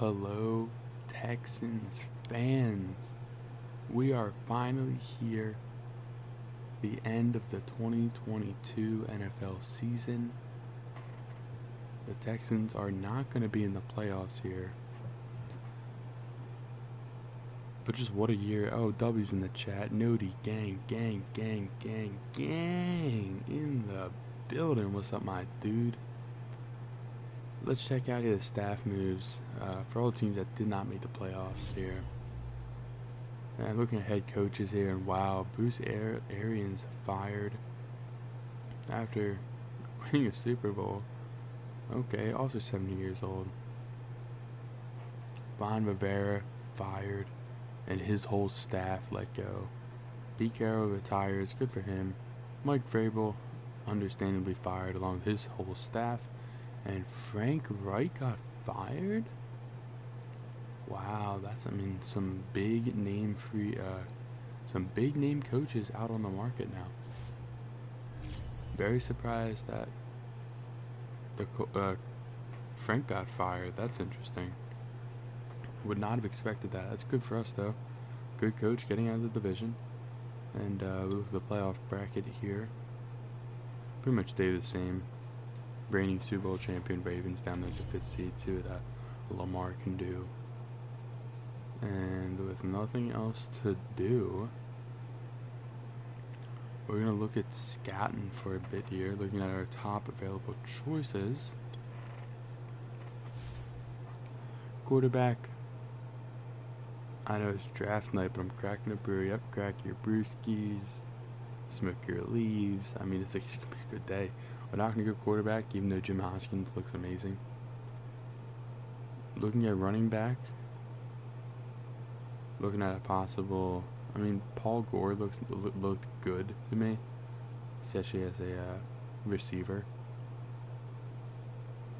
Hello, Texans fans. We are finally here, the end of the 2022 NFL season. The Texans are not going to be in the playoffs here. But just what a year. Oh, W's in the chat. Nody, gang, gang, gang, gang, gang in the building. What's up, my dude? Let's check out his staff moves for all the teams that did not make the playoffs here. And looking at head coaches here, and wow, Bruce Arians fired after winning a Super Bowl. Okay, also 70 years old. Von Rivera fired, and his whole staff let go. Pete Carroll retires, good for him. Mike Vrabel, understandably fired along with his whole staff. And Frank Reich got fired? Wow, that's some big name some big name coaches out on the market now. Very surprised that Frank got fired. That's interesting. Would not have expected that. That's good for us though. Good coach getting out of the division. And we look at the playoff bracket here. Pretty much stay the same. Reigning Super Bowl champion Ravens down there to 5th seed. See what Lamar can do. And with nothing else to do, we're going to look at scouting for a bit here, looking at our top available choices. Quarterback. I know it's draft night, but I'm cracking a brew. Yep, crack your brewskis, smoke your leaves. I mean, it's going to be a good day. We're not going to go quarterback, even though Jim Hoskins looks amazing. Looking at running back. Looking at a possible, Paul Gore looked good to me, especially as a receiver.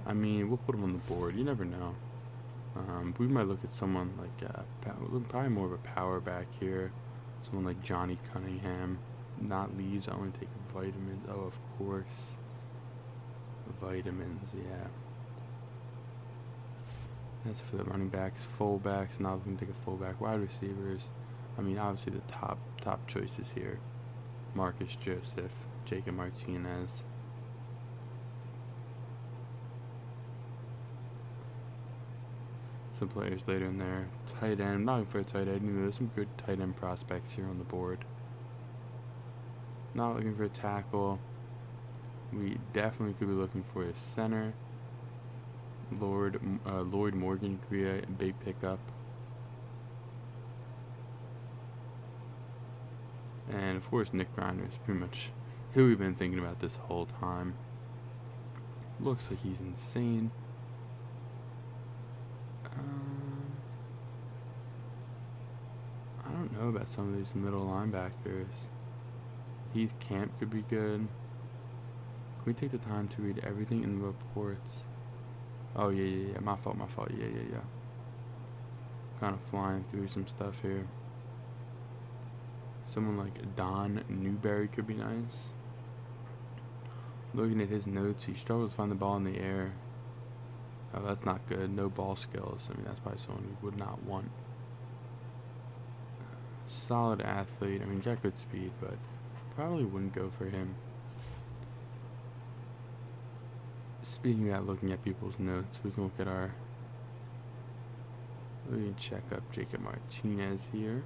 We'll put him on the board. You never know. We might look at someone like probably more of a power back here. Someone like Johnny Cunningham. Not leaves. I only take vitamins. Oh, of course. Vitamins. Yeah. That's for the running backs, fullbacks. Not looking to take a fullback. Wide receivers. Obviously the top choices here: Marcus Joseph, Jacob Martinez. Some players later in there. Tight end. Not looking for a tight end. There's some good tight end prospects here on the board. Not looking for a tackle. We definitely could be looking for a center. Lloyd Morgan could be a big pickup. And of course Nick Griner is pretty much who we've been thinking about this whole time. Looks like he's insane. I don't know about some of these middle linebackers. Heath Camp could be good. Can we take the time to read everything in the reports? Oh, yeah. My fault. Yeah. Kind of flying through some stuff here. Someone like Don Newberry could be nice. Looking at his notes, he struggles to find the ball in the air. Oh, that's not good. No ball skills. That's probably someone we would not want. Solid athlete. Got good speed, but probably wouldn't go for him. Speaking of that, looking at people's notes, we can look at we can check up Jacob Martinez here.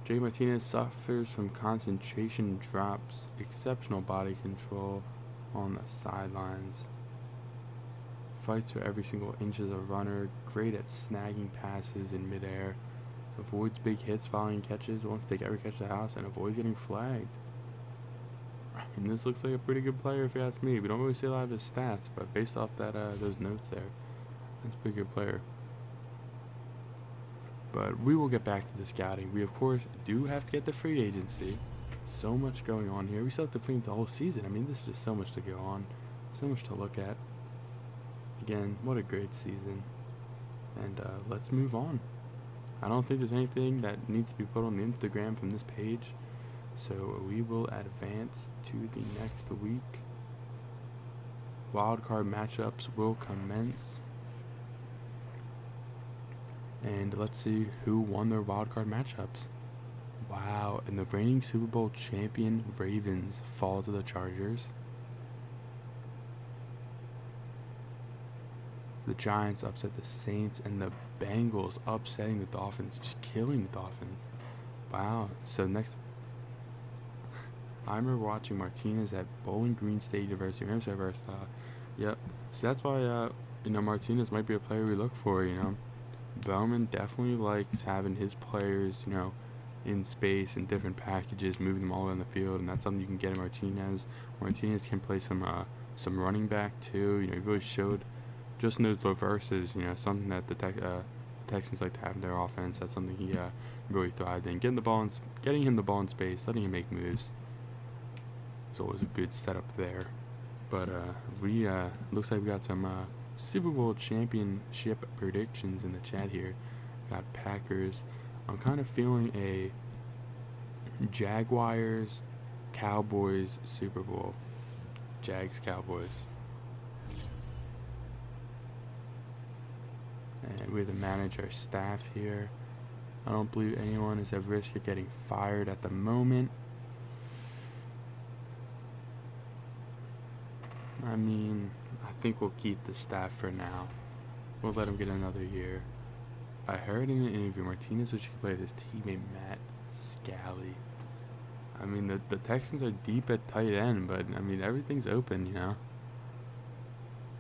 Jacob Martinez suffers from concentration drops, exceptional body control on the sidelines. Fights for every single inch as a runner, great at snagging passes in midair, avoids big hits following catches, wants to take every catch to the house, and avoids getting flagged. This looks like a pretty good player if you ask me. We don't really see a lot of his stats, but based off that those notes there, that's a pretty good player. But we will get back to the scouting. We of course do have to get the free agency. So much going on here. We still have to finish the whole season. This is just so much to go on, so much to look at. Again, what a great season. And let's move on. I don't think there's anything that needs to be put on the Instagram from this page. So we will advance to the next week. Wildcard matchups will commence. And let's see who won their wildcard matchups. Wow, and the reigning Super Bowl champion Ravens fall to the Chargers. The Giants upset the Saints, and the Bengals upsetting the Dolphins, just killing the Dolphins. Wow. So next, I remember watching Martinez at Bowling Green State University. Yep. So that's why Martinez might be a player we look for. Bowman definitely likes having his players, in space and different packages, moving them all around the field, and that's something you can get in Martinez. Martinez can play some running back too. He really showed just in those reverses, something that the Texans like to have in their offense. That's something he really thrived in. Getting him the ball in space, letting him make moves. It's always a good setup there. But we looks like we got some Super Bowl championship predictions in the chat here. Got Packers. I'm kind of feeling a Jaguars, Cowboys Super Bowl. Jags, Cowboys. And we have to manage our staff here. I don't believe anyone is at risk of getting fired at the moment. I mean, I think we'll keep the staff for now. We'll let him get another year. I heard in an interview Martinez wish he could play with his teammate Matt Scally. I mean, the Texans are deep at tight end, but I mean, everything's open,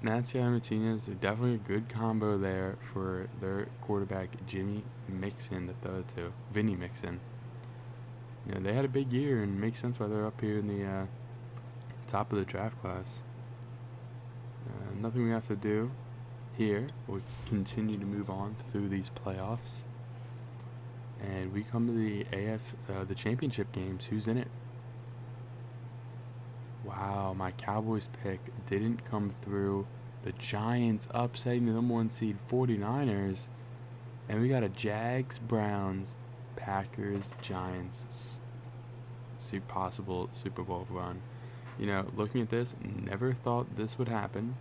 Matt Scally and Martinez, they're definitely a good combo there for their quarterback, Vinny Mixon. They had a big year, and it makes sense why they're up here in the top of the draft class. Nothing we have to do here. We'll continue to move on through these playoffs. And we come to the championship games. Who's in it? Wow, my Cowboys pick didn't come through. The Giants upsetting the number 1 seed 49ers. And we got a Jags, Browns, Packers, Giants possible Super Bowl run. Looking at this, never thought this would happen.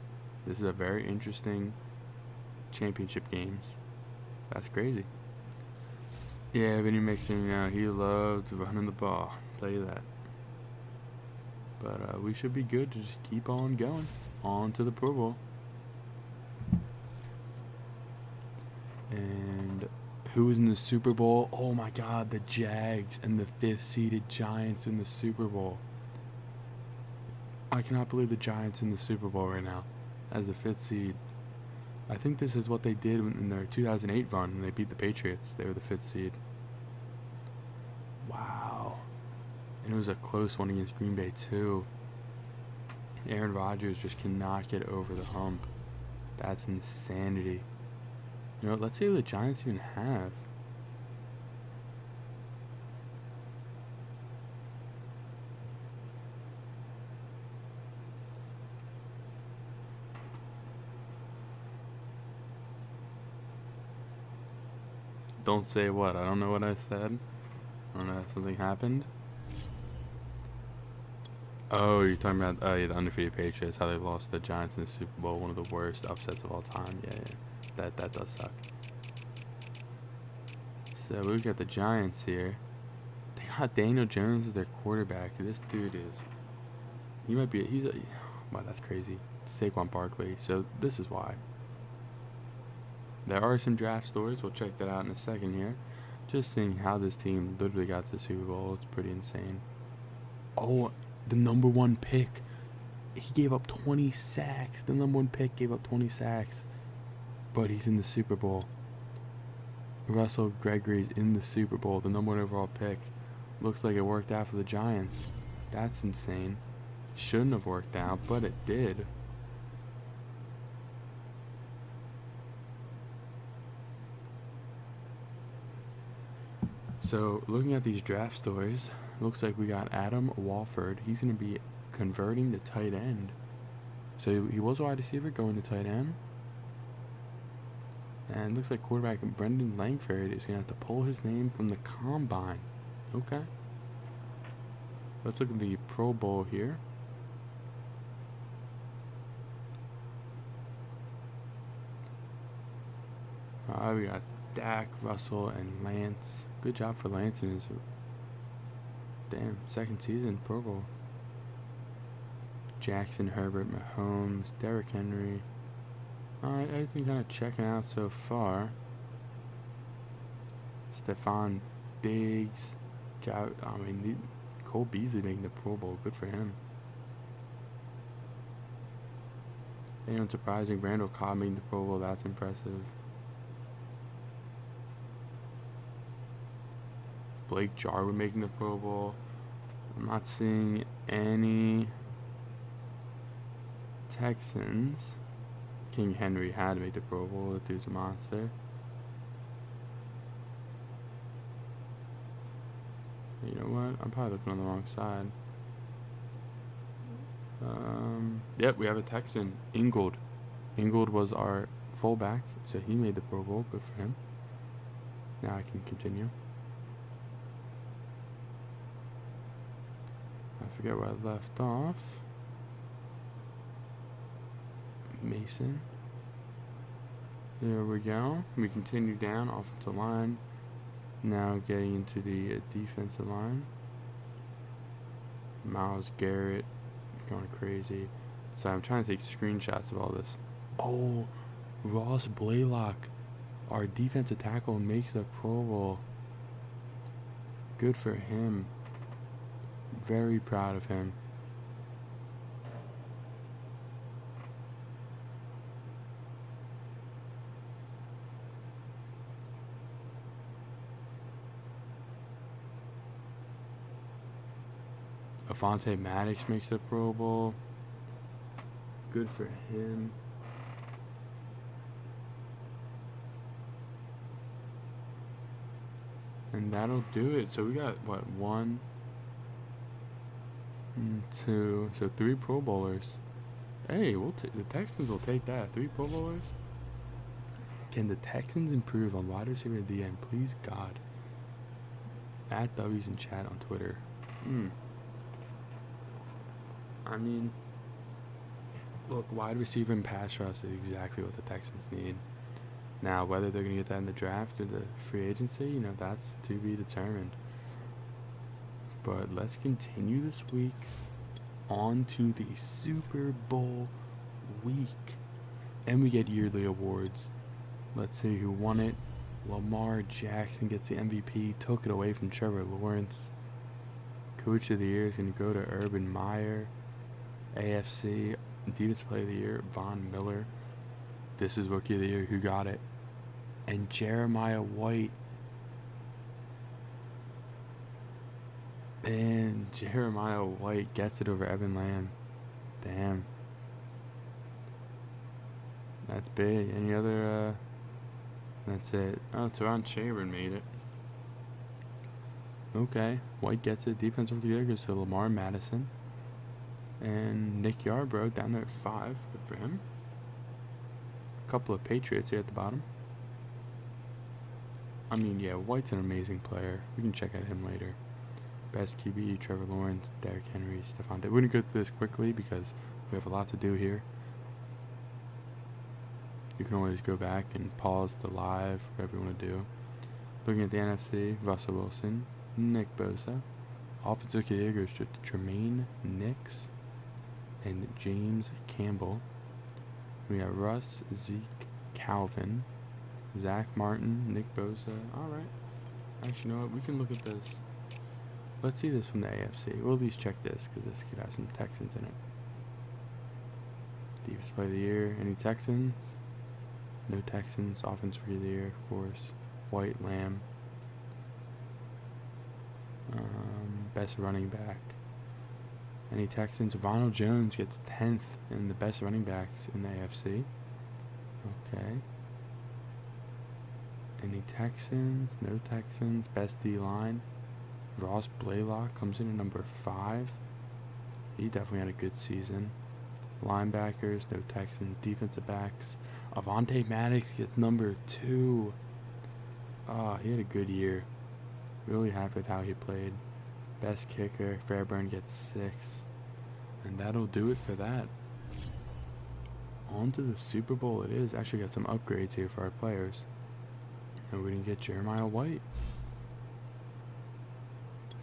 This is a very interesting championship games. That's crazy. Yeah, Vinny Mixon, he loved running the ball. I'll tell you that. But we should be good to just keep on going. On to the Pro Bowl. And who's in the Super Bowl? Oh my God, the Jags and the 5th seeded Giants in the Super Bowl. I cannot believe the Giants in the Super Bowl right now as the 5th seed. I think this is what they did in their 2008 run when they beat the Patriots. They were the 5th seed. Wow. And it was a close one against Green Bay too. Aaron Rodgers just cannot get over the hump. That's insanity. Let's see who the Giants even have. Don't say what? I don't know what I said. I don't know if something happened. Oh, you're talking about the undefeated Patriots, how they lost the Giants in the Super Bowl, one of the worst upsets of all time. Yeah. That does suck. So we got the Giants here. They got Daniel Jones as their quarterback. This dude wow, that's crazy. Saquon Barkley. So this is why. There are some draft stories. We'll check that out in a second here. Just seeing how this team literally got to the Super Bowl. It's pretty insane. Oh, the number 1 pick. He gave up 20 sacks. The number 1 pick gave up 20 sacks. But he's in the Super Bowl. Russell Gregory's in the Super Bowl. The number 1 overall pick. Looks like it worked out for the Giants. That's insane. Shouldn't have worked out, but it did. So, looking at these draft stories, looks like we got Adam Walford. He's going to be converting to tight end. So, he was a wide receiver going to tight end. And looks like quarterback Brendan Langford is going to have to pull his name from the combine. Okay. Let's look at the Pro Bowl here. We got Dak, Russell, and Lance. Good job for Lance in his second season Pro Bowl. Jackson, Herbert, Mahomes, Derrick Henry. Alright, everything kind of checking out so far. Stephon Diggs. Cole Beasley making the Pro Bowl. Good for him. Anyone surprising? Randall Cobb making the Pro Bowl. That's impressive. Blake Jarwin making the Pro Bowl. I'm not seeing any Texans. King Henry had to make the Pro Bowl. That dude's a monster. You know what? I'm probably looking on the wrong side. Yep, we have a Texan. Ingold. Ingold was our fullback, so he made the Pro Bowl. Good for him. Now I can continue. I forget where I left off. Mason. There we go. We continue down, offensive line. Now getting into the defensive line. Myles Garrett going crazy. So I'm trying to take screenshots of all this. Oh, Ross Blaylock, our defensive tackle, makes the Pro Bowl. Good for him. Very proud of him. Avonte Maddox makes the Pro Bowl. Good for him. And that'll do it. So we got, what, 1, 2, so 3 Pro Bowlers. Hey, the Texans will take that. 3 Pro Bowlers? Can the Texans improve on wide receiver at the end? Please, God. At W's in chat on Twitter. I mean, look, wide receiver and pass rush is exactly what the Texans need. Now, whether they're going to get that in the draft or the free agency, that's to be determined. But let's continue this week on to the Super Bowl week. And we get yearly awards. Let's see who won it. Lamar Jackson gets the MVP, took it away from Trevor Lawrence. Coach of the Year is going to go to Urban Meyer. AFC Defensive Player of the Year, Von Miller. This is Rookie of the Year. Who got it? And Jeremiah White. And Jeremiah White gets it over Evan Lamb. Damn. That's big. Any other, that's it. Oh, Teron Chamberlain made it. Okay. White gets it. Defensive Rookie of the Year goes to Lamar Madison. And Nick Yarbrough down there at 5. Good for him. A couple of Patriots here at the bottom. I mean, yeah, White's an amazing player. We can check out him later. Best QB, Trevor Lawrence, Derrick Henry, Stephon Diggs. We're going to go through this quickly because we have a lot to do here. You can always go back and pause the live, whatever you want to do. Looking at the NFC, Russell Wilson, Nick Bosa. Offensive Rookie of the Year goes to Tremaine Nix and James Campbell. We got Russ, Zeke, Calvin, Zach Martin, Nick Bosa. Alright. Actually, you know what? We can look at this. Let's see this from the AFC. We'll at least check this because this could have some Texans in it. Defensive Player of the Year. Any Texans? No Texans. Offensive Rookie of the Year, of course. White, Lamb. Best running back. Any Texans? Ronald Jones gets 10th in the best running backs in the AFC. Okay. Any Texans? No Texans. Best D-line. Ross Blaylock comes in at number 5. He definitely had a good season. Linebackers, no Texans. Defensive backs. Avonte Maddox gets number 2. He had a good year. Really happy with how he played. Best kicker, Fairburn gets 6. And that'll do it for that. On to the Super Bowl it is. Actually got some upgrades here for our players. And we didn't get Jeremiah White.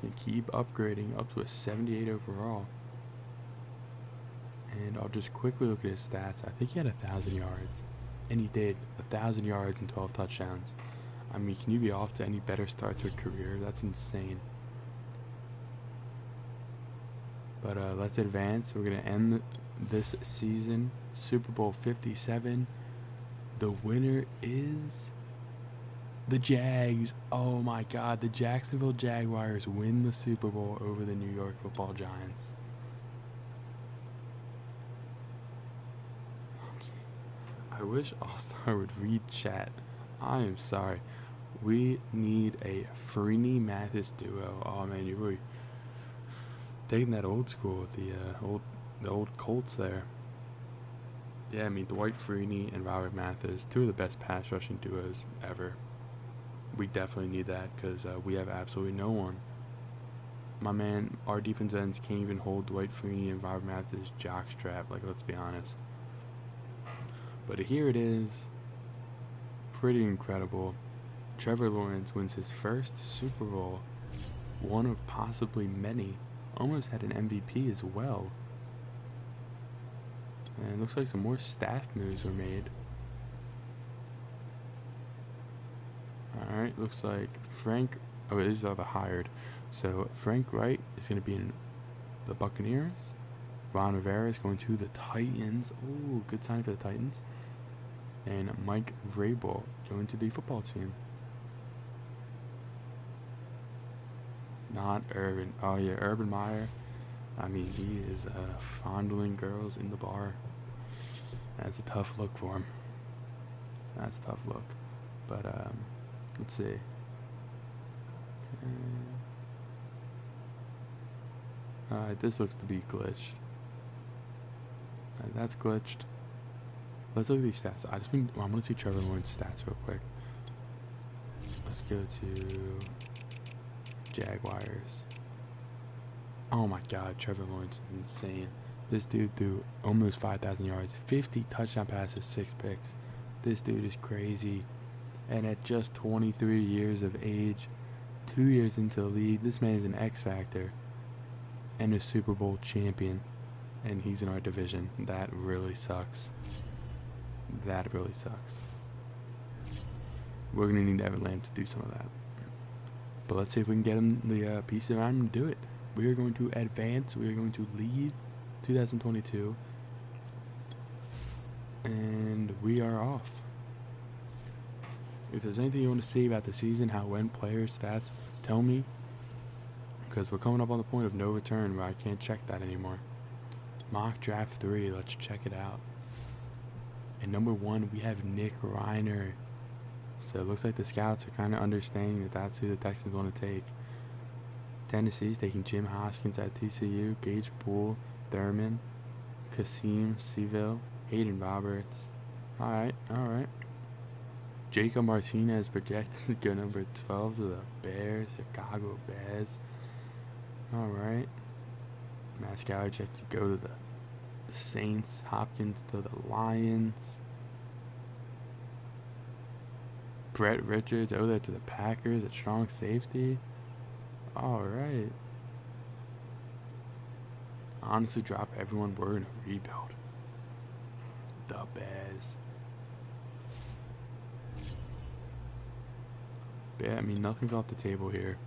Can keep upgrading up to a 78 overall. And I'll just quickly look at his stats. I think he had 1,000 yards. And he did. 1,000 yards and 12 touchdowns. I mean, can you be off to any better start to a career? That's insane. But let's advance. We're going to end this season. Super Bowl 57. The winner is the Jags. Oh my God. The Jacksonville Jaguars win the Super Bowl over the New York Football Giants. I wish All-Star would read chat. I am sorry. We need a Freeney Mathis duo. Oh man, you're really taking that old school with the old Colts there. Yeah, I mean Dwight Freeney and Robert Mathis, two of the best pass rushing duos ever. We definitely need that because we have absolutely no one. My man, our defense ends can't even hold Dwight Freeney and Robert Mathis jockstrap. Like, let's be honest. But here it is. Pretty incredible. Trevor Lawrence wins his first Super Bowl. One of possibly many. Almost had an MVP as well. And it looks like some more staff moves were made. Alright, looks like Frank... Oh, these are the hired. So, Frank Wright is going to be in the Buccaneers. Ron Rivera is going to the Titans. Ooh, good sign for the Titans. And Mike Vrabel going to the football team. Not Urban. Oh yeah, Urban Meyer. I mean, he is fondling girls in the bar. That's a tough look for him. That's a tough look. But let's see. This looks to be glitched. That's glitched. Let's look at these stats. I'm gonna see Trevor Lawrence stats real quick. Let's go to Jaguars. Oh my God, Trevor Lawrence is insane. This dude threw almost 5,000 yards, 50 touchdown passes, 6 picks. This dude is crazy. And at just 23 years of age, 2 years into the league, this man is an X Factor and a Super Bowl champion. And he's in our division. That really sucks. That really sucks. We're going to need Evan Lamb to do some of that. But let's see if we can get him the piece around him to do it. We are going to advance. We are going to lead 2022. And we are off. If there's anything you want to see about the season, how it went, players, stats, tell me. Because we're coming up on the point of no return where I can't check that anymore. Mock Draft 3. Let's check it out. And number 1, we have Nick Reiner. So it looks like the scouts are kind of understanding that that's who the Texans want to take. Tennessee's taking Jim Hoskins at TCU, Gage Poole, Thurman, Kasim Seville, Hayden Roberts. Alright. Jacob Martinez projected to go number 12 to the Bears, Chicago Bears. Alright. Matt Scaler checked to go to the Saints, Hopkins to the Lions. Brett Richards over there to the Packers at strong safety. Alright. Honestly, drop everyone. We're in a rebuild. The Bears. Yeah, I mean, nothing's off the table here.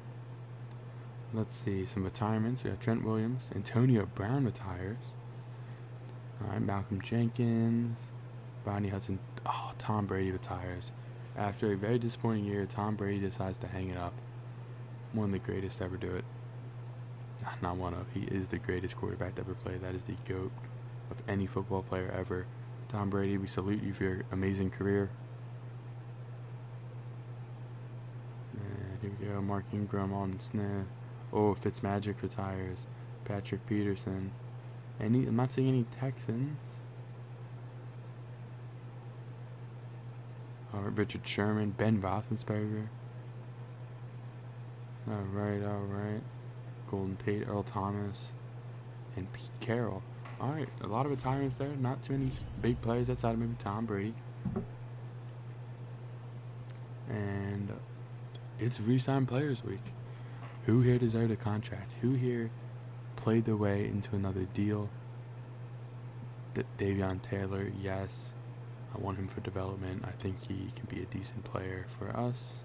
Let's see, some retirements. We got Trent Williams. Antonio Brown retires. Alright, Malcolm Jenkins. Rodney Hudson. Oh, Tom Brady retires. After a very disappointing year, Tom Brady decides to hang it up. One of the greatest to ever do it. Not one of. He is the greatest quarterback to ever play. That is the GOAT of any football player ever. Tom Brady, we salute you for your amazing career. And here we go. Mark Ingram, Alden Smith. Oh, Fitzmagic retires. Patrick Peterson. I'm not seeing any Texans. Richard Sherman, Ben Roethlisberger. Alright. Golden Tate, Earl Thomas, and Pete Carroll. Alright, a lot of retirements there. Not too many big players outside of maybe Tom Brady. And It's re-sign players week. Who here deserved a contract? Who here played their way into another deal? Davion Taylor, yes. I want him for development. I think he can be a decent player for us.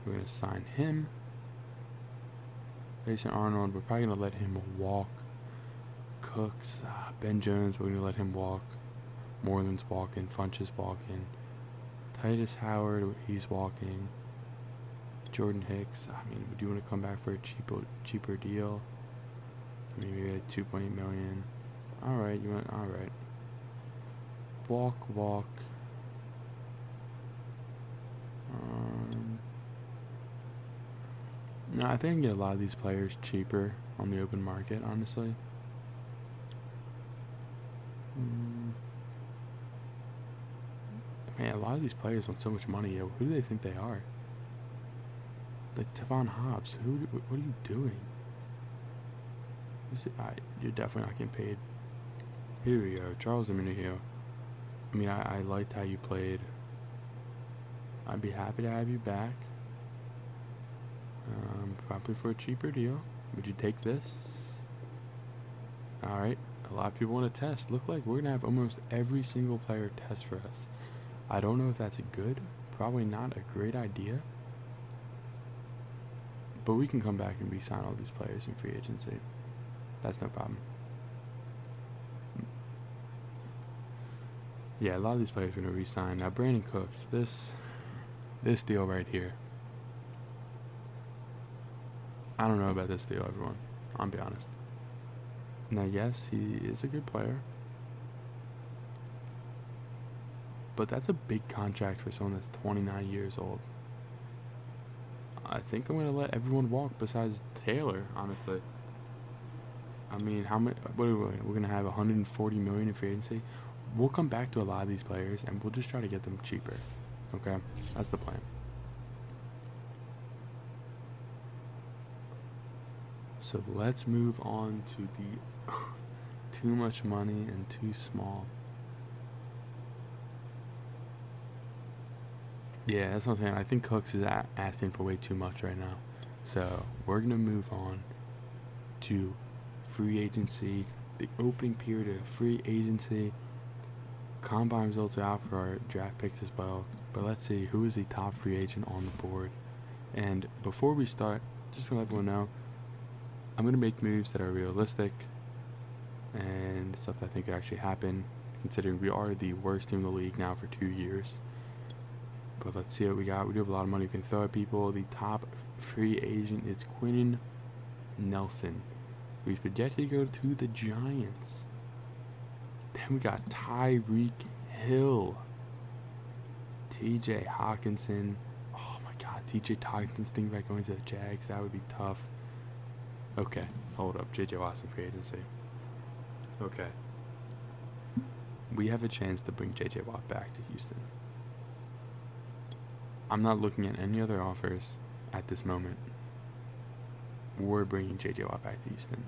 We're going to sign him. Jason Arnold, we're probably going to let him walk. Cooks, Ben Jones, we're going to let him walk. Moreland's walking. Funch is walking. Titus Howard, he's walking. Jordan Hicks, I mean, do you want to come back for a cheaper deal? Maybe at 2.8 million. Alright, alright. Walk. No, I think I can get a lot of these players cheaper on the open market, honestly. Man, a lot of these players want so much money. Yo, who do they think they are? Like Tavon Hobbs. What are you doing? You're definitely not getting paid. Here we go. Charles Omenihu. I mean, I liked how you played. I'd be happy to have you back. Probably for a cheaper deal. Would you take this? Alright. A lot of people want to test. Look like we're going to have almost every single player test for us. I don't know if that's good. Probably not a great idea. But we can come back and re-sign all these players in free agency. That's no problem. Yeah, a lot of these players are going to re-sign. Now, Brandon Cooks, this deal right here. I don't know about this deal, everyone. I'll be honest. Now, yes, he is a good player. But that's a big contract for someone that's 29 years old. I think I'm going to let everyone walk besides Taylor, honestly. I mean, how much? What are we? We're going to have 140 million in free agency. We'll come back to a lot of these players, and we'll just try to get them cheaper. Okay? That's the plan. So let's move on to the too much money and too small. Yeah, that's what I'm saying. I think Cooks is asking for way too much right now. So we're going to move on to free agency, the opening period of free agency. Combine results are out for our draft picks as well. But let's see who is the top free agent on the board. And before we start, just to let everyone know, I'm going to make moves that are realistic and stuff that I think could actually happen, considering we are the worst team in the league now for 2 years. But let's see what we got. We do have a lot of money we can throw at people. The top free agent is Quentin Nelson, who's projected to go to the Giants. Then we got Tyreek Hill, TJ Hawkinson. Oh my god, TJ Hawkinson's thinking about going to the Jags. That would be tough. Okay, hold up. JJ Watson free agency. Okay. We have a chance to bring JJ Watt back to Houston. I'm not looking at any other offers at this moment. We're bringing JJ Watt back to Houston.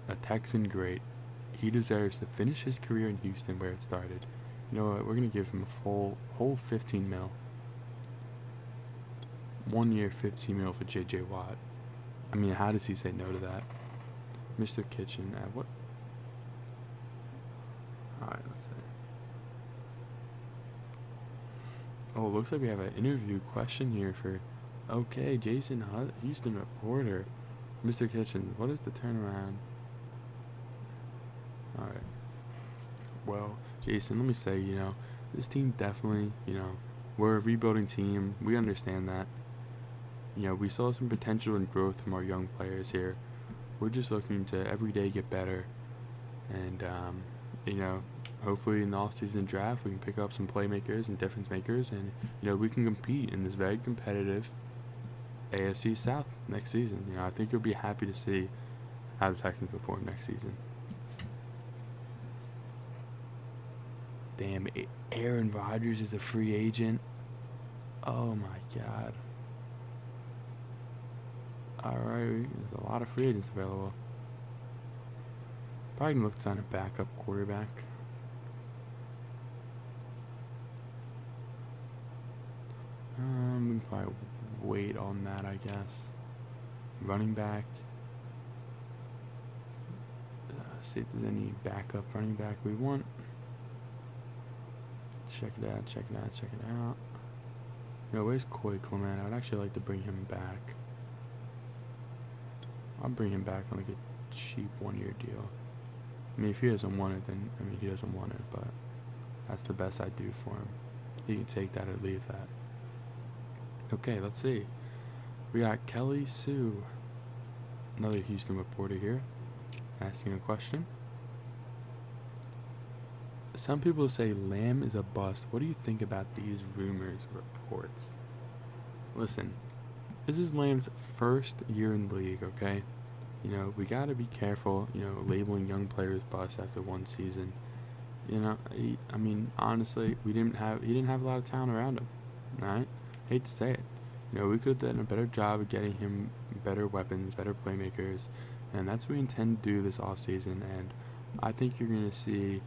A Texan great. He deserves to finish his career in Houston where it started. You know what? We're going to give him a whole 15 mil. 1 year, 15 mil for JJ Watt. I mean, how does he say no to that? Mr. Kitchen, at what? Alright, let's see. Oh, looks like we have an interview question here for, okay, Jason Houston reporter. Mr. Kitchen, what is the turnaround? Alright. Well, Jason, let me say, this team definitely, we're a rebuilding team. We understand that. We saw some potential and growth from our young players here. We're just looking to every day get better. And, hopefully in the offseason draft, we can pick up some playmakers and difference makers. And, we can compete in this very competitive AFC South next season. I think you'll be happy to see how the Texans perform next season. Damn, Aaron Rodgers is a free agent. Oh my god. Alright, there's a lot of free agents available. Probably gonna look to sign a backup quarterback. can probably wait on that, I guess. Running back. See if there's any backup running back we want. Check it out, check it out, check it out. Yo, where's Coy Clement? I'd actually like to bring him back. I'll bring him back on like a cheap 1-year deal. I mean, if he doesn't want it, then, I mean, he doesn't want it, but that's the best I'd do for him. He can take that or leave that. Okay, let's see. We got Kelly Sue, another Houston reporter here, asking a question. Some people say Lamb is a bust. What do you think about these rumors, reports? Listen, this is Lamb's first year in the league, okay? You know, we gotta be careful, you know, labeling young players bust after one season. You know, I mean, honestly, he didn't have a lot of talent around him. Alright? Hate to say it. You know, we could have done a better job of getting him better weapons, better playmakers, and that's what we intend to do this offseason, and I think you're gonna see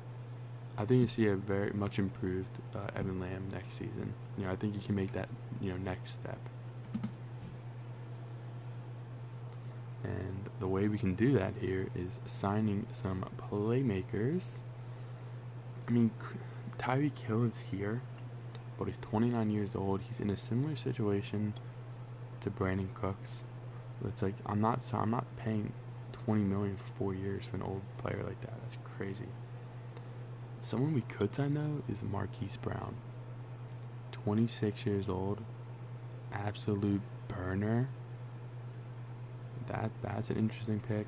a very much improved Evan Lamb next season. You know, I think he can make that, you know, next step. And the way we can do that here is signing some playmakers. I mean, Tyreek Hill is here, but he's 29 years old. He's in a similar situation to Brandon Cooks. It's like I'm not paying $20 million for 4 years for an old player like that. That's crazy. Someone we could sign though is Marquise Brown. 26 years old, absolute burner. That's an interesting pick.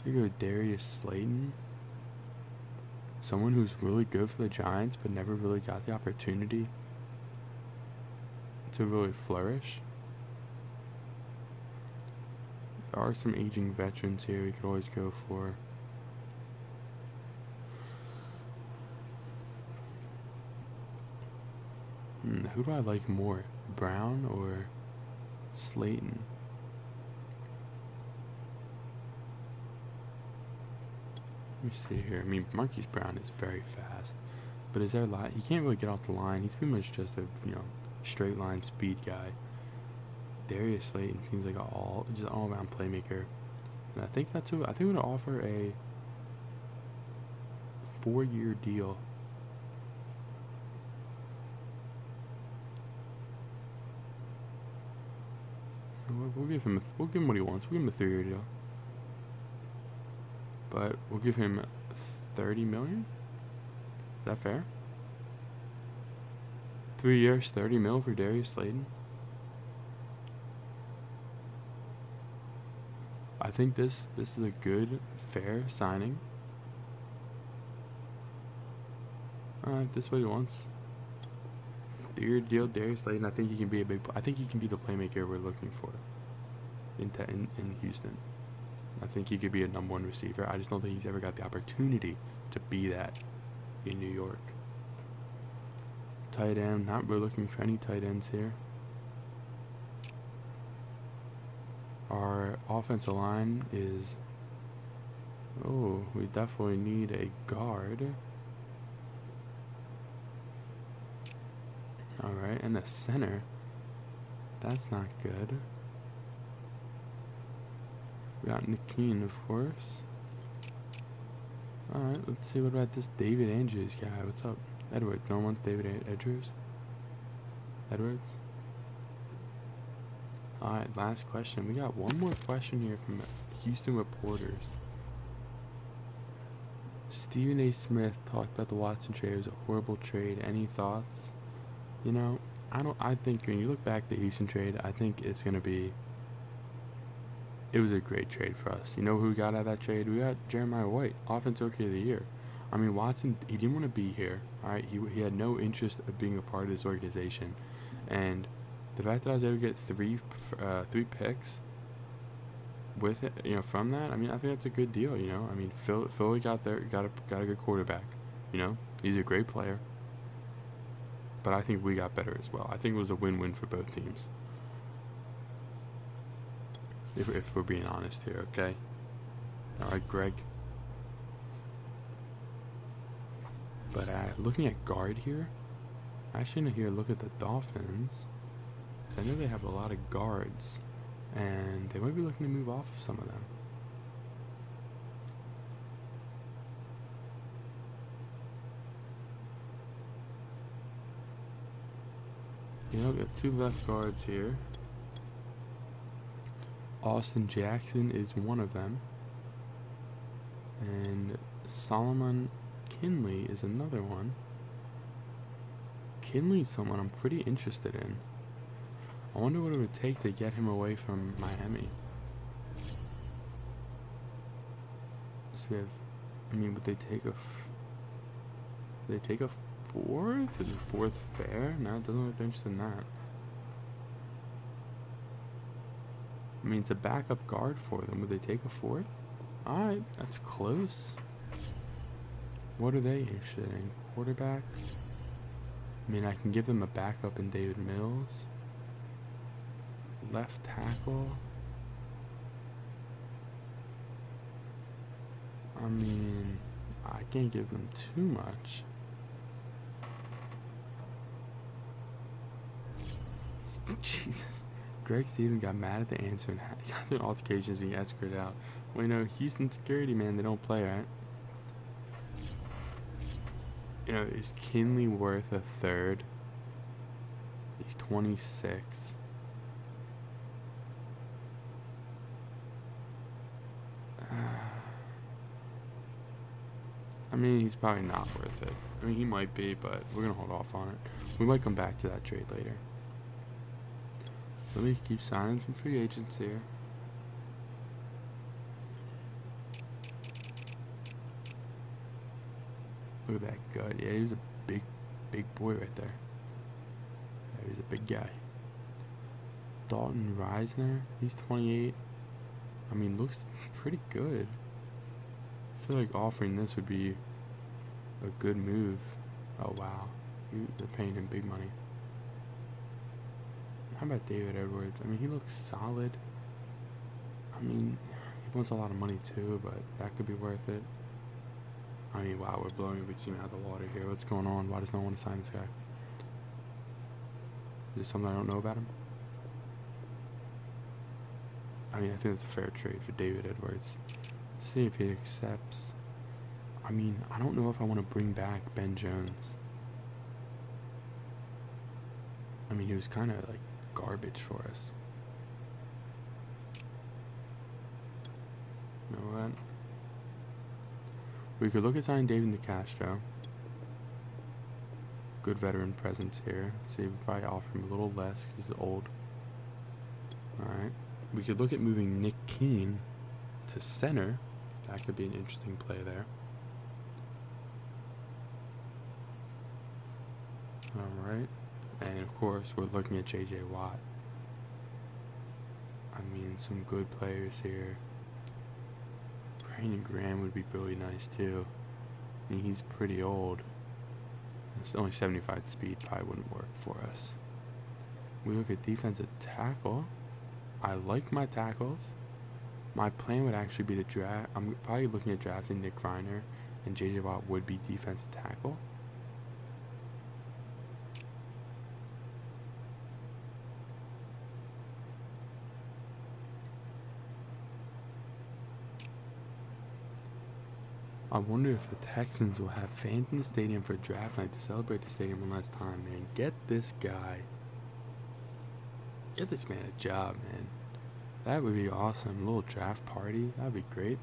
You go Darius Slayton. Someone who's really good for the Giants, but never really got the opportunity to really flourish. There are some aging veterans here we could always go for. Who do I like more, Brown or Slayton? Let me see here. I mean, Marquise Brown is very fast, but is there a lot? He can't really get off the line. He's pretty much just a straight line speed guy. Darius Slayton seems like just all around playmaker, and I think that's who. I think we're gonna offer a 4-year deal. We'll give him what he wants. We'll give him a 3-year deal. But we'll give him $30 million. Is that fair? 3 years, $30 million for Darius Slayton. I think this is a good, fair signing. This is what he wants. 3-year deal, Darius Slayton. I think he can be I think he can be the playmaker we're looking for in Houston. I think he could be a #1 receiver. I just don't think he's ever got the opportunity to be that in New York. Tight end. Not really looking for any tight ends here. Our offensive line is... Oh, we definitely need a guard. Alright, and a center. That's not good. We got Nikeen, of course. Alright, let's see. What about this David Andrews guy? What's up? Edwards. No one wants David Andrews? Edwards? Alright, last question. We got one more question here from Houston reporters. Stephen A. Smith talked about the Watson trade. It was a horrible trade. Any thoughts? You know, I think when you look back at the Houston trade, I think it's going to be... It was a great trade for us. You know who we got out of that trade? We got Jeremiah White, Offensive Rookie of the Year. I mean, Watson, he didn't want to be here. Alright, he had no interest of being a part of this organization. And the fact that I was able to get three picks with it, you know, from that, I mean, I think that's a good deal. You know, I mean, Philly got a good quarterback. You know, he's a great player. But I think we got better as well. I think it was a win-win for both teams. If we're being honest here, okay? Alright, Greg. But looking at guard here, actually, here, look at the Dolphins. I know they have a lot of guards, and they might be looking to move off of some of them. You know, we got 2 left guards here. Austin Jackson is one of them. And Solomon Kinley is another one. Kinley's someone I'm pretty interested in. I wonder what it would take to get him away from Miami. So we have, I mean, would they take a 4th? Is a 4th fair? No, it doesn't look interested in that. I mean, it's a backup guard for them. Would they take a 4th? Alright, that's close. What are they interested in? Quarterback? I mean, I can give them a backup in David Mills. Left tackle. I mean, I can't give them too much. Jesus. Greg Stevens got mad at the answer and got their altercations being escorted out. Well, you know, Houston security, man, they don't play, right? You know, is Kinley worth a 3rd? He's 26. I mean, he's probably not worth it. I mean, he might be, but we're going to hold off on it. We might come back to that trade later. Let me keep signing some free agents here. Look at that gut. Yeah, he's a big boy right there. Yeah, he's a big guy. Dalton Reisner, he's 28. I mean, looks pretty good. I feel like offering this would be a good move. Oh, wow. They're paying him big money. How about David Edwards? I mean, he looks solid. I mean, he wants a lot of money too, but that could be worth it. I mean, wow, we're blowing a big team out of the water here. What's going on? Why does no one want to sign this guy? Is there something I don't know about him? I mean, I think it's a fair trade for David Edwards. See if he accepts. I mean, I don't know if I want to bring back Ben Jones. I mean, he was kind of like garbage for us. You know what? We could look at signing David DeCastro. Good veteran presence here. See, we probably offer him a little less because he's old. Alright. We could look at moving Nick Keene to center. That could be an interesting play there. Alright. And of course, we're looking at J.J. Watt. I mean, some good players here. Brandon Graham would be really nice too. I mean, he's pretty old. It's only 75 speed, probably wouldn't work for us. We look at defensive tackle. I like my tackles. My plan would actually be to draft. I'm probably looking at drafting Nick Reiner, and J.J. Watt would be defensive tackle. I wonder if the Texans will have fans in the stadium for draft night to celebrate the stadium one last time, man. Get this guy. Get this man a job, man. That would be awesome. A little draft party. That would be great.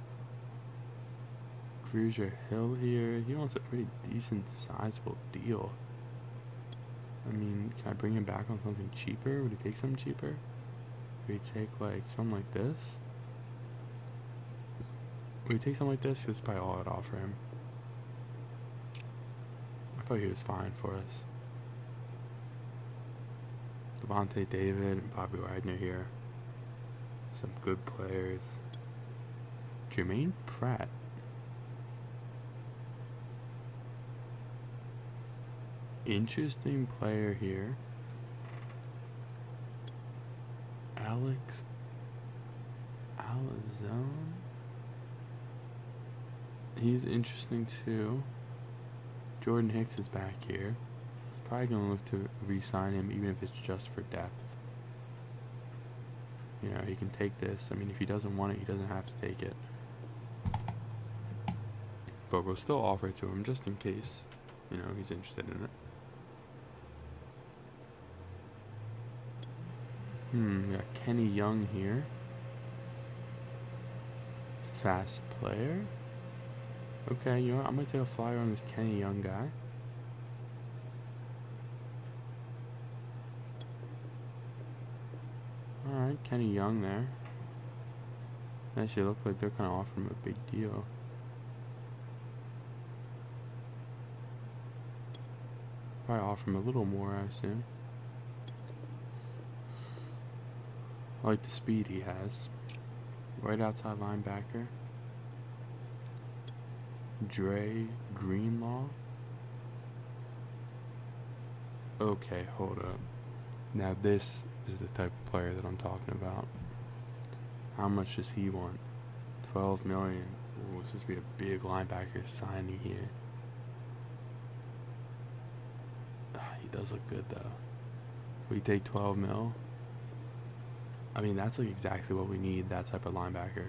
Cruiser Hill here. He wants a pretty decent, sizable deal. I mean, can I bring him back on something cheaper? Would he take something cheaper? Would he take, like, something like this? Would he take something like this? That's probably all I'd offer him. I thought he was fine for us. Devontae David and Bobby Wagner here. Some good players. Jermaine Pratt. Interesting player here. Alex Alazone. He's interesting too. Jordan Hicks is back here. Probably gonna look to re-sign him even if it's just for depth. You know, he can take this. I mean, if he doesn't want it, he doesn't have to take it. But we'll still offer it to him just in case, you know, he's interested in it. We got Kenny Young here. Fast player. Okay, you know what? I'm going to take a flyer on this Kenny Young guy. Alright, Kenny Young there. Actually, it looks like they're kind of offering him a big deal. Probably offer him a little more, I assume. I like the speed he has. Right outside linebacker. Dre Greenlaw. Okay, hold up. Now this is the type of player that I'm talking about. How much does he want? 12 million. Ooh, this is be a big linebacker signing here. He does look good though. We take 12 mil. I mean, that's like exactly what we need, that type of linebacker.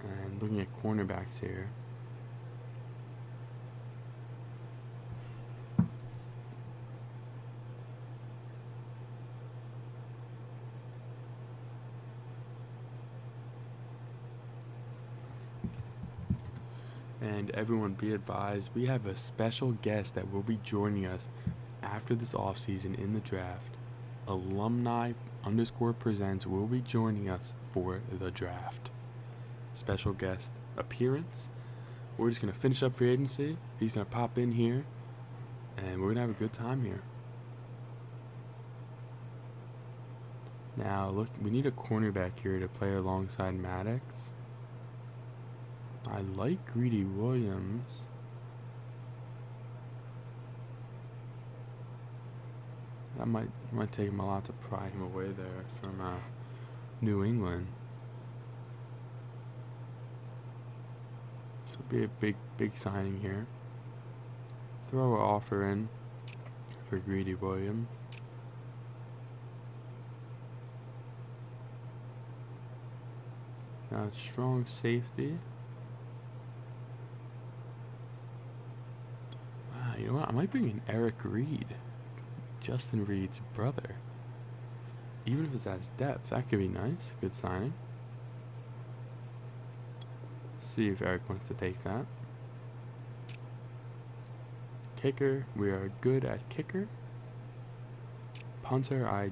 And looking at cornerbacks here. And everyone be advised, we have a special guest that will be joining us after this offseason in the draft. Alumni_presents will be joining us for the draft. Special guest appearance. We're just going to finish up free agency. He's going to pop in here, and we're going to have a good time here. Now, look, we need a cornerback here to play alongside Maddox. I like Greedy Williams. That might take him a lot to pry him away there from New England. This will be a big signing here. Throw an offer in for Greedy Williams. Now strong safety. Wow, you know what? I might bring in Eric Reed. Justin Reed's brother. Even if it has depth, that could be nice. Good signing. See if Eric wants to take that. Kicker, we are good at kicker. Punter, I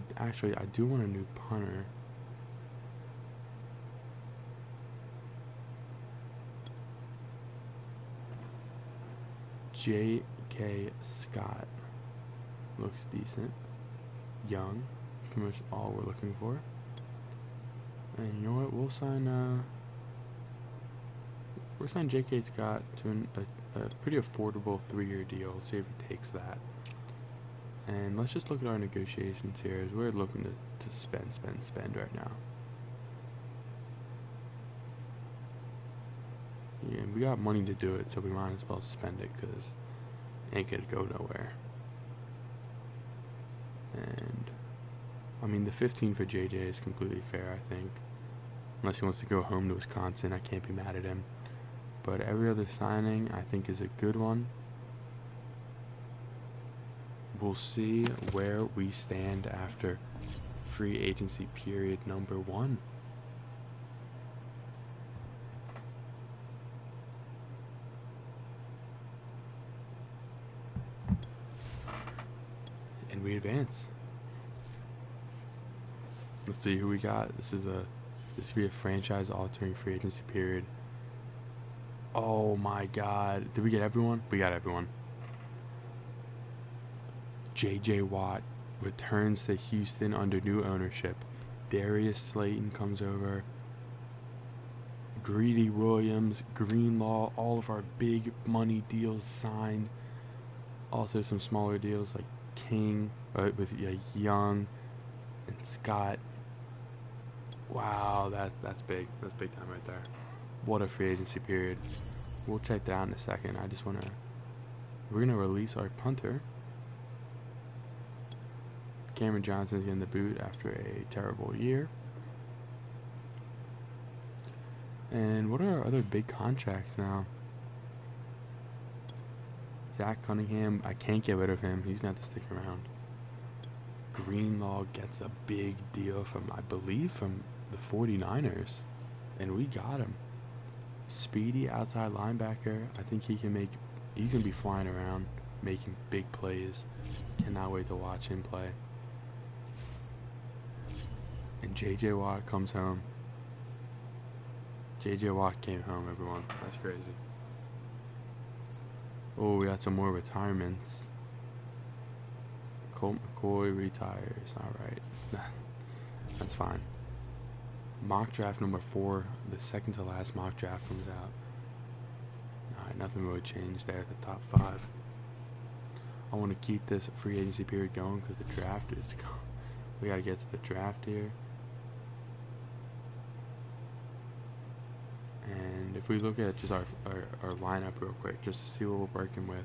do want a new punter. J.K. Scott. Looks decent. Young. Pretty much all we're looking for. And you know what? We'll sign J.K. Scott to a pretty affordable 3-year deal. See if he takes that. And let's just look at our negotiations here as we're looking to spend right now. Yeah, we got money to do it, so we might as well spend it because it ain't gonna go nowhere. And I mean, the 15 for JJ is completely fair, I think. Unless he wants to go home to Wisconsin, I can't be mad at him. But every other signing, I think, is a good one. We'll see where we stand after free agency period number 1. And we advance. Let's see who we got. This will be a franchise-altering free agency period. Oh my God! Did we get everyone? We got everyone. J.J. Watt returns to Houston under new ownership. Darius Slayton comes over. Greedy Williams, Greenlaw, all of our big money deals signed. Also some smaller deals like King with Young and Scott. Wow, that's big. That's big time right there. What a free agency period. We'll check that out in a second. We're gonna release our punter. Cameron Johnson's getting the boot after a terrible year. And what are our other big contracts now? Zach Cunningham, I can't get rid of him. He's going to have to stick around. Greenlaw gets a big deal from, I believe, from the 49ers. And we got him. Speedy outside linebacker. I think he's going to be flying around, making big plays. Cannot wait to watch him play. And J.J. Watt comes home. J.J. Watt came home, everyone. That's crazy. Oh, we got some more retirements. Colt McCoy retires. Alright. That's fine. Mock draft number 4. The second to last mock draft comes out. Alright, nothing really changed there at the top 5. I want to keep this free agency period going because the draft is gone. We got to get to the draft here. And if we look at just our lineup real quick, just to see what we're working with.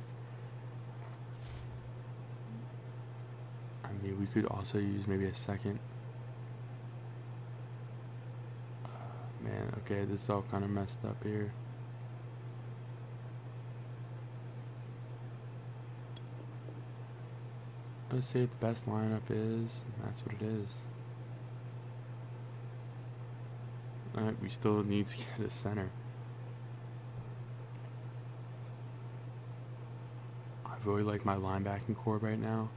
I mean, we could also use maybe a second. Man, okay, this is all kind of messed up here. Let's see what the best lineup is. That's what it is. Alright, we still need to get a center. I really like my linebacking core right now.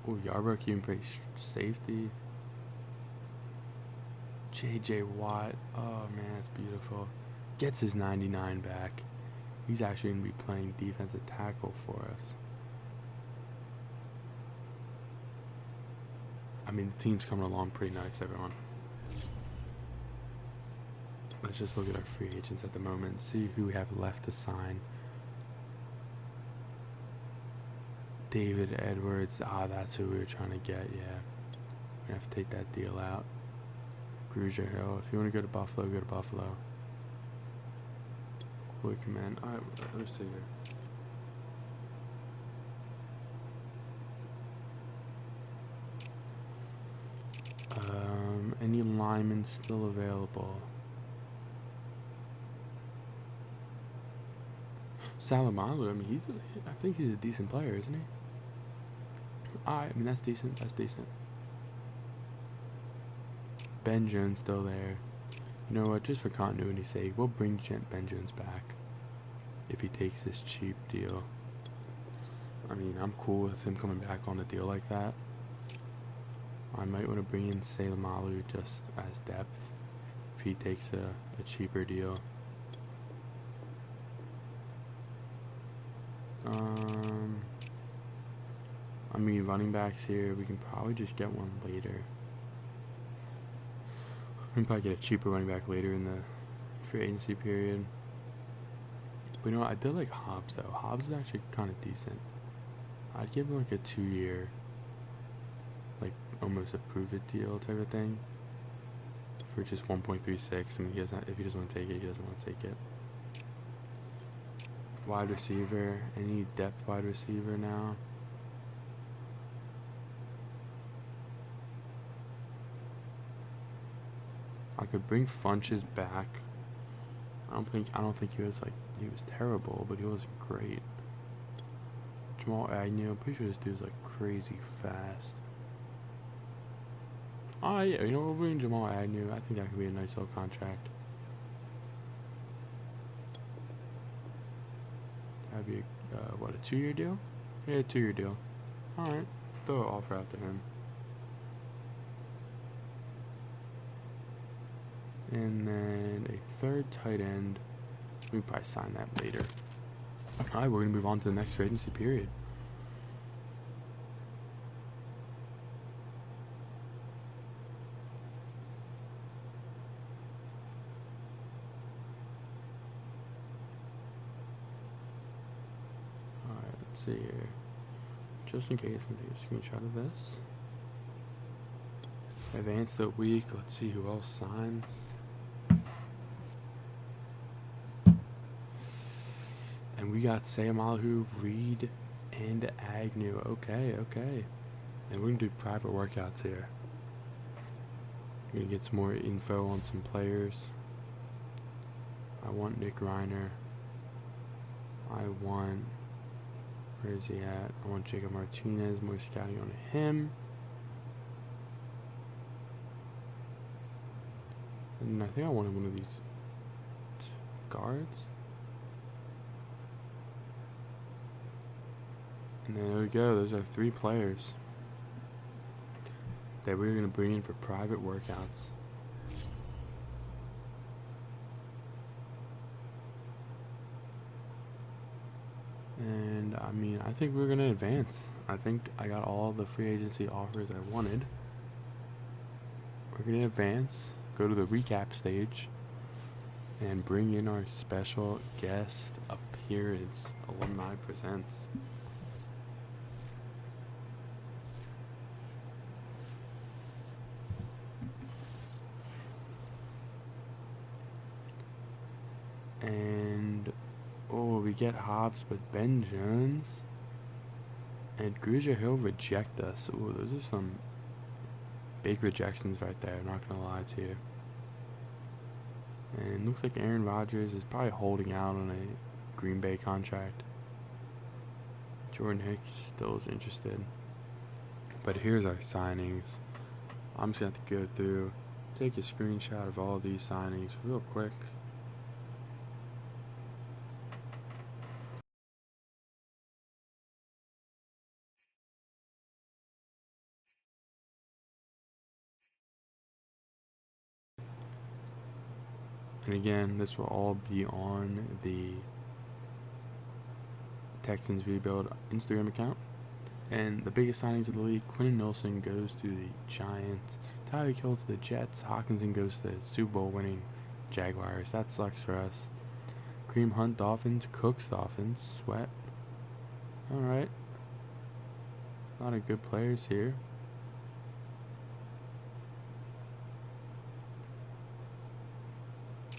Oh, Yarbrough can play safety. J.J. Watt. Oh, man, that's beautiful. Gets his 99 back. He's actually going to be playing defensive tackle for us. I mean, the team's coming along pretty nice, everyone. Let's just look at our free agents at the moment and see who we have left to sign. David Edwards. Ah, that's who we were trying to get, yeah. We have to take that deal out. Grugier Hill. If you want to go to Buffalo, go to Buffalo. Quick, man. Alright, let's see here. Any linemen still available? Salamalu, I mean, I think he's a decent player, isn't he? I mean, that's decent. That's decent. Ben Jones still there. You know what? Just for continuity's sake, we'll bring Ben Jones back if he takes this cheap deal. I mean, I'm cool with him coming back on a deal like that. I might want to bring in Salamalu just as depth if he takes a cheaper deal. I mean, running backs here, we can probably just get one later. We can probably get a cheaper running back later in the free agency period. But you know what? I did like Hobbs though. Hobbs is actually kind of decent. I'd give him like a 2-year, like almost a prove it deal type of thing for just 1.36. I mean, if he doesn't want to take it, he doesn't want to take it. Wide receiver, any depth wide receiver now? I could bring Funches back. I don't think he was terrible, but he was great. Jamal Agnew, I'm pretty sure this dude's like crazy fast. Oh yeah, you know, we'll bring Jamal Agnew. I think that could be a nice little contract. That'd be what, a 2-year deal? Yeah, a 2-year deal. Alright, throw an offer out to him. And then a third tight end. We can probably sign that later. Alright, we're going to move on to the next free agency period. Alright, let's see here. Just in case, I'm going to take a screenshot of this. Advanced a week. Let's see who else signs. And we we got Sayamahu, Reed, and Agnew. Okay. And we're going to do private workouts here. We're going to get some more info on some players. I want Nick Reiner. Where is he at? I want Jacob Martinez, more scouting on him. And I think I wanted one of these guards. And there we go. Those are 3 players that we're going to bring in for private workouts. And I mean, I think we're going to advance. I think I got all the free agency offers I wanted. We're going to advance, go to the recap stage, and bring in our special guest appearance. Alumni Presents. And we get Hobbs, but Ben Jones and Grugier, he'll reject us. Ooh, those are some big rejections right there, I'm not gonna lie to you. And it looks like Aaron Rodgers is probably holding out on a Green Bay contract. Jordan Hicks still is interested. But here's our signings. I'm just gonna have to go through, take a screenshot of all of these signings real quick. And again, this will all be on the Texans Rebuild Instagram account. And the biggest signings of the league, Quentin Nelson goes to the Giants, Tyreek Hill to the Jets, Hawkinson goes to the Super Bowl winning Jaguars. That sucks for us. Kareem Hunt Dolphins, Cooks Dolphins, Sweat. Alright. A lot of good players here.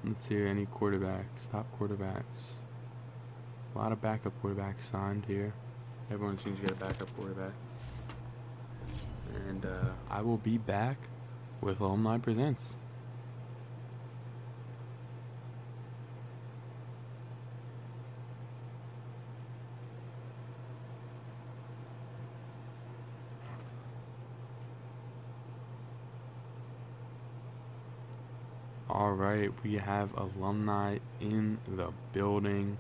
Let's see any quarterbacks, top quarterbacks. A lot of backup quarterbacks signed here. Everyone seems to get a backup quarterback. And I will be back with Alumni Presents. Alright, we have alumni in the building.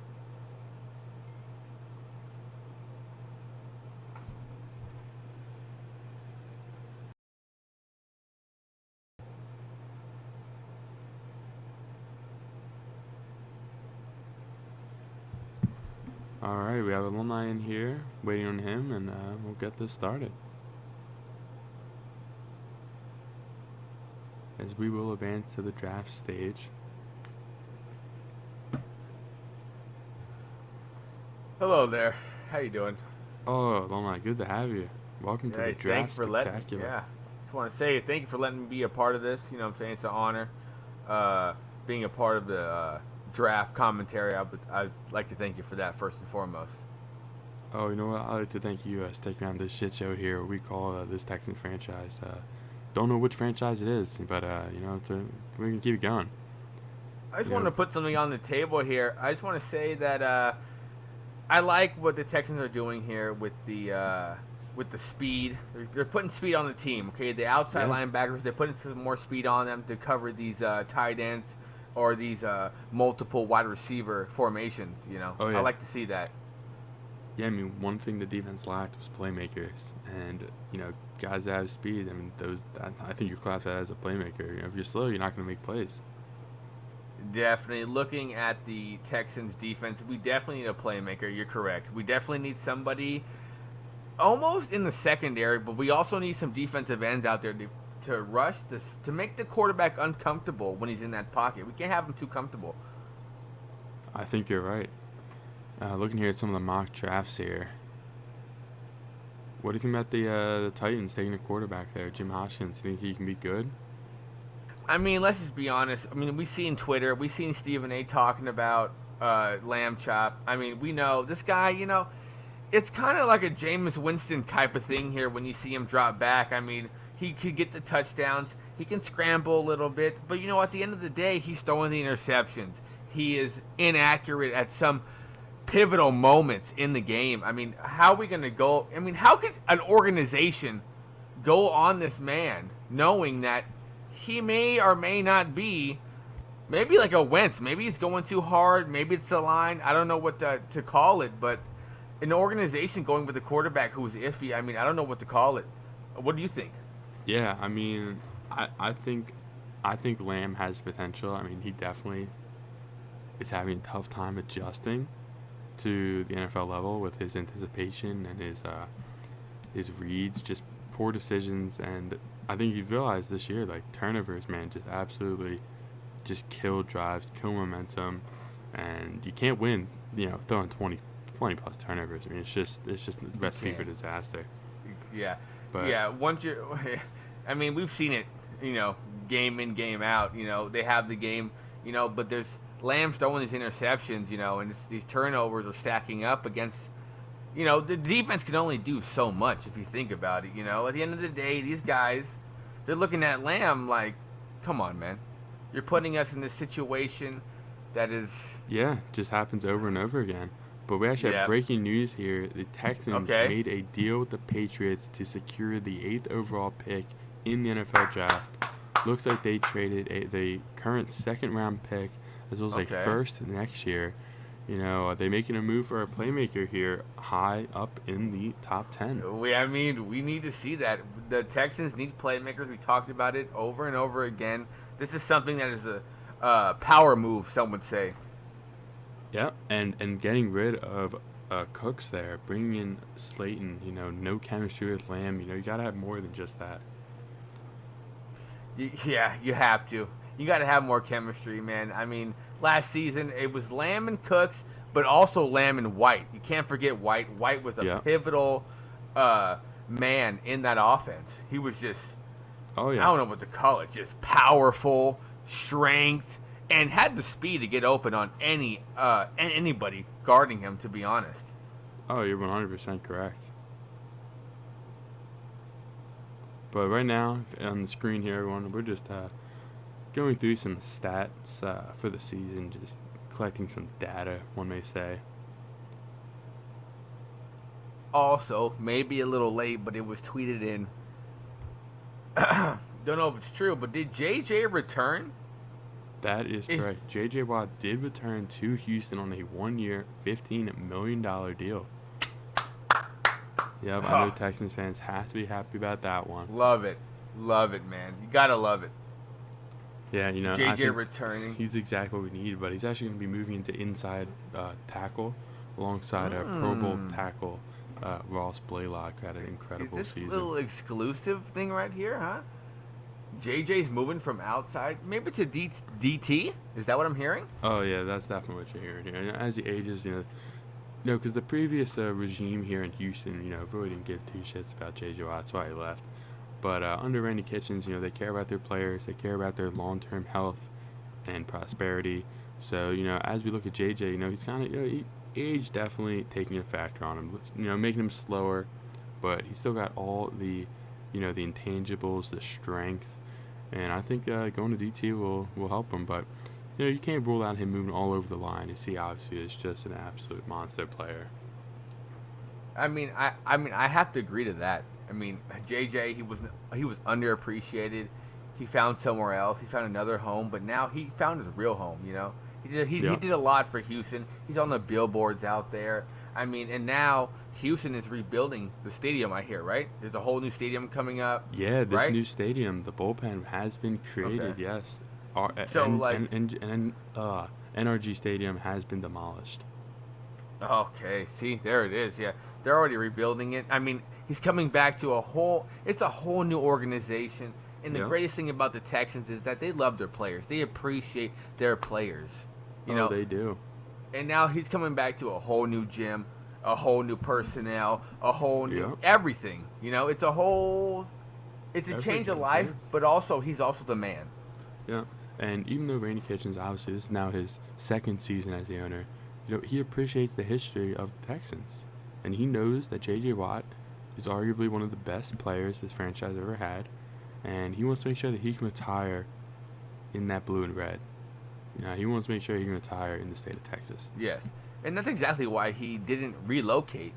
Alright, we have alumni in here, waiting on him, and we'll get this started. As we will advance to the draft stage. Hello there. How you doing? Oh, alumni, good to have you. Welcome to the draft spectacular. Just want to say thank you for letting me be a part of this. You know what I'm saying? It's an honor being a part of the draft commentary. I'd like to thank you for that first and foremost. Oh, you know what? I'd like to thank you sticking around this shit show here. We call this Texan franchise. Don't know which franchise it is, but you know, we can keep it going. I just want to put something on the table here. I just want to say that I like what the Texans are doing here with the speed. They're putting speed on the team. Okay, the outside linebackers, they're putting some more speed on them to cover these tight ends or these multiple wide receiver formations. You know, I like to see that. Yeah, I mean, one thing the defense lacked was playmakers, and you know, guys that have speed. I mean, I think you're classified as a playmaker. You know, if you're slow, you're not going to make plays. Definitely. Looking at the Texans defense, we definitely need a playmaker. You're correct. We definitely need somebody almost in the secondary, but we also need some defensive ends out there to rush this, to make the quarterback uncomfortable when he's in that pocket. We can't have him too comfortable. I think you're right. Looking here at some of the mock drafts here, what do you think about the Titans taking a quarterback there, Jim Hoskins? Do you think he can be good? I mean, let's just be honest. I mean, we seen Twitter, we seen Stephen A. talking about lamb chop. I mean, we know this guy, it's kind of like a Jameis Winston type of thing here when you see him drop back. I mean, he could get the touchdowns. He can scramble a little bit. But, at the end of the day, he's throwing the interceptions. He is inaccurate at some pivotal moments in the game. I mean, how are we going to go? I mean, how could an organization go on this man knowing that he may or may not be maybe like a Wentz? Maybe he's going too hard. Maybe it's the line. I don't know what to call it, but an organization going with a quarterback who's iffy, I mean, I don't know what to call it. What do you think? Yeah, I mean, I think Lamb has potential. I mean, he definitely is having a tough time adjusting to the NFL level with his anticipation and his reads, just poor decisions. And I think you've realized this year, like, turnovers, man, just absolutely just kill drives, kill momentum, and you can't win, throwing 20 plus turnovers. I mean, it's just a recipe for disaster. Yeah, but yeah. I mean, we've seen it, game in, game out. They have the game, but there's Lamb's throwing these interceptions, and these turnovers are stacking up against, the defense can only do so much if you think about it. At the end of the day, these guys, they're looking at Lamb like, come on, man, you're putting us in this situation that is. Yeah, just happens over and over again. But we actually have breaking news here. The Texans made a deal with the Patriots to secure the 8th overall pick in the NFL draft. Looks like they traded the current 2nd-round pick as well as a first next year. They're making a move for a playmaker here high up in the top 10. We need to see that. The Texans need playmakers. We talked about it over and over again. This is something that is a power move, some would say. Yeah, and getting rid of Cooks there, bringing in Slayton, no chemistry with Lamb. You got to have more than just that. Yeah, you have to. You got to have more chemistry, man. I mean, last season it was Lamb and Cooks, but also Lamb and White. You can't forget White. White was a pivotal man in that offense. He was just, I don't know what to call it, just powerful, strength, and had the speed to get open on anybody guarding him, to be honest. Oh, you're 100% correct. But right now, on the screen here, everyone, we're just going through some stats for the season, just collecting some data, one may say. Also, maybe a little late, but it was tweeted in. Don't know if it's true, but did JJ return? That is correct. J.J. Watt did return to Houston on a 1-year, $15 million deal. Yep, I know Texans fans have to be happy about that one. Love it, man. You gotta love it. Yeah, JJ returning. He's exactly what we need, but he's actually going to be moving into inside tackle alongside a Pro Bowl tackle, Ross Blaylock, had an incredible season. Is this a little exclusive thing right here, huh? JJ's moving from outside, maybe to DT? Is that what I'm hearing? Oh, yeah, that's definitely what you're hearing here. And as he ages, because the previous regime here in Houston, really didn't give two shits about J.J. Watt. That's why he left. But under Randy Kitchens, they care about their players. They care about their long-term health and prosperity. So, as we look at J.J., he's kind of, age definitely taking a factor on him. Making him slower, but he's still got all the, the intangibles, the strength. And I think going to DT will help him. But, you can't rule out him moving all over the line. You see, obviously, is just an absolute monster player. I mean, I have to agree to that. I mean, JJ, he was underappreciated. He found somewhere else. He found another home, but now he found his real home. He did a lot for Houston. He's on the billboards out there. I mean, and now Houston is rebuilding the stadium, I hear, right? There's a whole new stadium coming up. Yeah, this new stadium, the bullpen has been created, yes. NRG Stadium has been demolished. Okay, see, there it is. Yeah, they're already rebuilding it. I mean, he's coming back to it's a whole new organization. And the greatest thing about the Texans is that they love their players. They appreciate their players. They do. And now he's coming back to a whole new gym, a whole new personnel, a whole new everything. It's a change of life, but also he's also the man. Yeah. And even though Randy Kitchens, obviously, this is now his second season as the owner, he appreciates the history of the Texans. And he knows that J.J. Watt is arguably one of the best players this franchise ever had. And he wants to make sure that he can retire in that blue and red. He wants to make sure he can retire in the state of Texas. Yes. And that's exactly why he didn't relocate.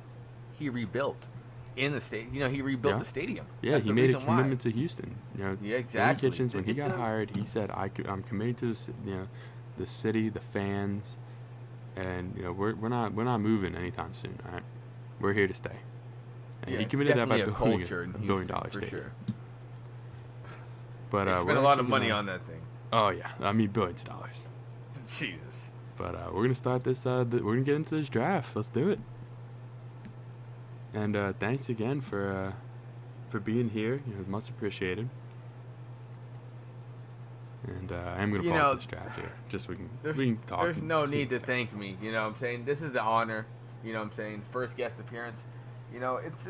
He rebuilt in the state. He rebuilt the stadium. Yeah, that's he made a commitment to Houston. Yeah, exactly. Randy Kitchens, when he got hired, he said, "I'm committed to this, the city, the fans, and we're not moving anytime soon. All right, we're here to stay." And he committed that by building a $1 billion stadium. Sure. But they spent a lot of money on that thing. Oh yeah, I mean billions of dollars. Jesus. But we're gonna start this. We're gonna get into this draft. Let's do it. And thanks again for being here. Much appreciated. And I'm gonna pause this draft here, just so we can talk. There's no need to thank me. You know what I'm saying? This is the honor. You know what I'm saying? First guest appearance. It's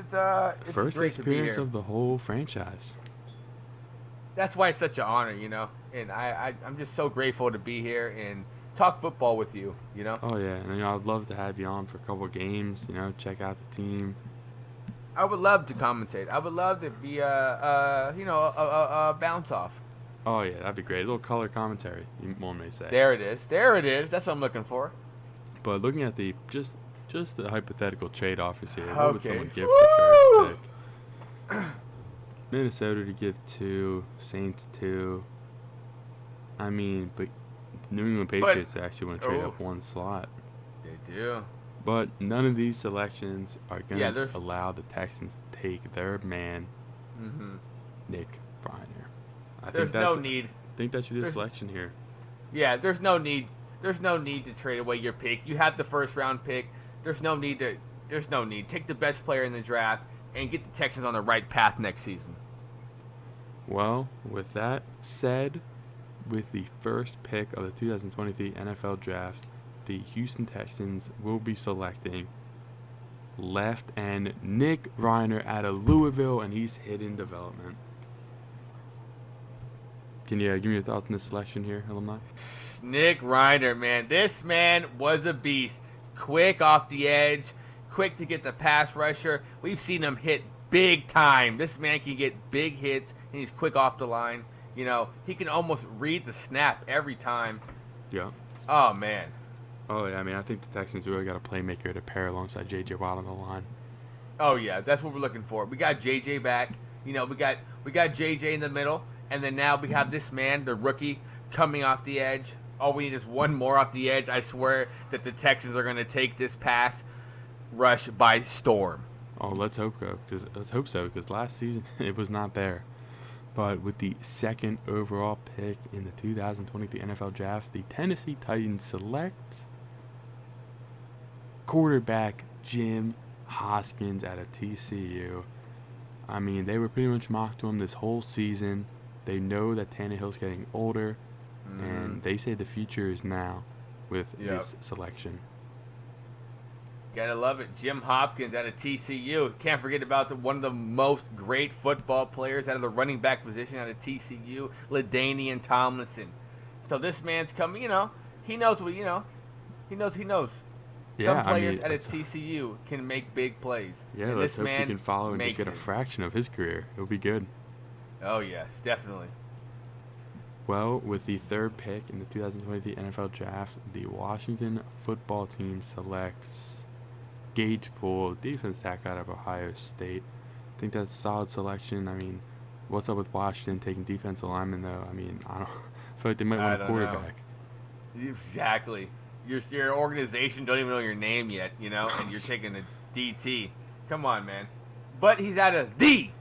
first great to be appearance here. of the whole franchise. That's why it's such an honor, and I'm just so grateful to be here and talk football with you, Oh yeah, and I'd love to have you on for a couple of games, check out the team. I would love to commentate. I would love to be a bounce off. Oh yeah, that'd be great. A little color commentary, one may say. There it is. That's what I'm looking for. But looking at the just the hypothetical trade offers here, what would someone give Woo! for first pick? Minnesota to give 2, Saints 2. I mean, but New England Patriots actually want to trade up one slot. They do. But none of these selections are going to allow the Texans to take their man, Nick Reiner. There's no need. I think that should be the selection here. Yeah, there's no need. There's no need to trade away your pick. You have the first round pick. There's no need. Take the best player in the draft and get the Texans on the right path next season. Well, with that said, with the first pick of the 2023 NFL Draft, the Houston Texans will be selecting left end Nick Reiner out of Louisville, and he's hidden development. Can you give me your thoughts on this selection here, alumni? Nick Reiner, man. This man was a beast. Quick off the edge, quick to get the pass rusher. We've seen him hit big time. This man can get big hits, and he's quick off the line. He can almost read the snap every time. Yeah. Oh, man. Oh, yeah. I mean, I think the Texans really got a playmaker to pair alongside J.J. Watt on the line. Oh, yeah. That's what we're looking for. We got J.J. back. We got J.J. in the middle. And then now we have this man, the rookie, coming off the edge. All we need is one more off the edge. I swear that the Texans are going to take this pass rush by storm. Oh, let's hope so, because last season it was not there. But with the second overall pick in the 2023 NFL Draft, the Tennessee Titans select quarterback Jim Hoskins out of TCU. I mean, they were pretty much mocked to him this whole season. They know that Tannehill's getting older, and they say the future is now with this selection. Gotta love it. Jim Hopkins out of TCU. Can't forget about one of the most great football players out of the running back position out of TCU, LaDainian Tomlinson. So this man's coming, he knows what, he knows. Yeah, some players out of TCU can make big plays. Yeah, and let's hope we can follow and just get a fraction of his career. It'll be good. Oh, yes, definitely. Well, with the third pick in the 2023 NFL Draft, the Washington football team selects Gage Poole, defense tackle out of Ohio State. I think that's a solid selection. I mean, what's up with Washington taking defensive linemen, though? I mean, I feel like they might want a quarterback. Exactly. Your organization don't even know your name yet, and you're taking a DT. Come on, man. But he's out of the